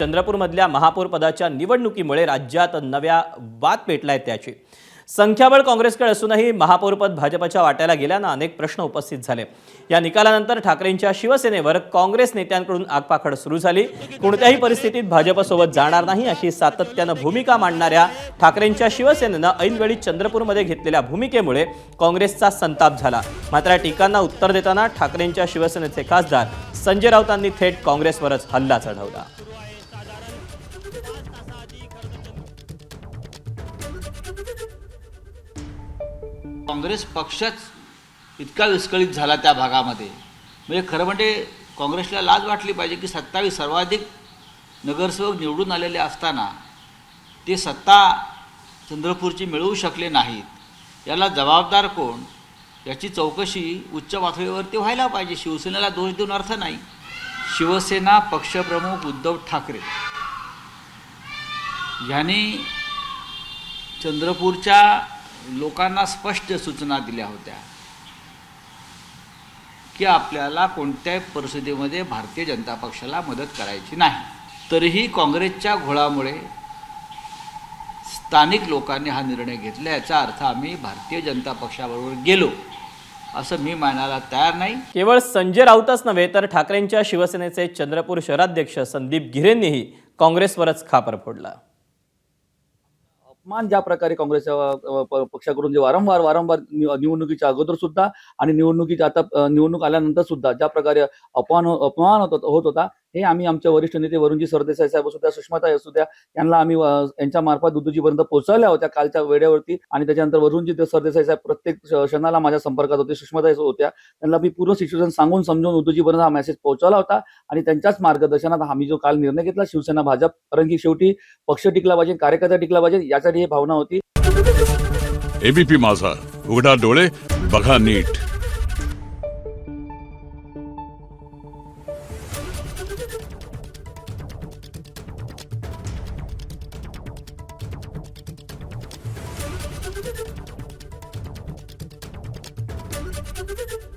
चंद्रपूरमधल्या महापौर पदाच्या निवडणुकीमुळे राज्यात नव्या वाद पेटलाय त्याची संख्याबळ काँग्रेसकडे असूनही महापौरपद भाजपच्या वाट्याला गेल्यानं अनेक प्रश्न उपस्थित झाले। या निकालानंतर ठाकरेंच्या शिवसेनेवर काँग्रेस नेत्यांकडून आगपाखड सुरू झाली। कोणत्याही परिस्थितीत भाजपसोबत जाणार नाही अशी सातत्यानं भूमिका मांडणाऱ्या ठाकरेंच्या शिवसेनेनं ऐनवेळी चंद्रपूरमध्ये घेतलेल्या भूमिकेमुळे काँग्रेसचा संताप झाला। मात्र टीकांना उत्तर देताना ठाकरेंच्या शिवसेनेचे खासदार संजय राऊतांनी थेट काँग्रेसवरच हल्ला चढवला। काँग्रेस पक्षच इतका विस्कळीत झाला त्या भागामध्ये, म्हणजे खरं म्हणजे काँग्रेसला लाज वाटली पाहिजे की 27 सर्वाधिक नगरसेवक निवडून आलेले असताना ते सत्ता चंद्रपूरची मिळवू शकले नाहीत। याला जबाबदार कोण याची चौकशी उच्च पातळीवरती व्हायला पाहिजे। शिवसेनेला दोष देऊन अर्थ नाही। शिवसेना पक्षप्रमुख उद्धव ठाकरे यांनी चंद्रपूरच्या लोकांना स्पष्ट सूचना दिल्या होत्या की आपल्याला कोणत्याही परिस्थितीमध्ये भारतीय जनता पक्षाला मदत करायची नाही। तरीही काँग्रेसच्या घोळामुळे स्थानिक लोकांनी हा निर्णय घेतला। याचा अर्थ आम्ही भारतीय जनता पक्षाबरोबर गेलो असं मी मानायला तयार नाही। केवळ संजय राऊतच नव्हे तर ठाकरेंच्या शिवसेनेचे चंद्रपूर शहराध्यक्ष संदीप गिरेंनीही काँग्रेसवरच खापर फोडला। अपमान ज्या प्रकारे काँग्रेसच्या पक्षाकडून जे वारंवार निवडणुकीच्या अगोदर सुद्धा आणि निवडणुकीच्या आता निवडणूक आल्यानंतर सुद्धा ज्या प्रकारे अपमान होत होता, हे आम्ही आमच्या वरिष्ठ नेते वरुणजी सरदेसाई साहेब असू द्या, सुषमाताई असू द्या, यांना आम्ही यांच्या मार्फत उद्धवजीपर्यंत पोहोचवल्या होत्या कालच्या वेळेवरती। आणि त्याच्यानंतर वरुणजी सरदेसाई साहेब प्रत्येक क्षणाला माझ्या संपर्कात होते, सुषमाताई होत्या, त्यांना मी पूर्ण सिच्युएशन सांगून समजून उद्धवजीपर्यंत हा मेसेज पोहोचवला होता। आणि त्यांच्याच मार्गदर्शनात आम्ही जो काल निर्णय घेतला शिवसेना भाजप, कारण की शेवटी पक्ष टिकला पाहिजे, कार्यकर्ता टिकला पाहिजे, यासाठी ही भावना होती। एबीपी माझा, उघडा डोळे बघा नीट। Thank you.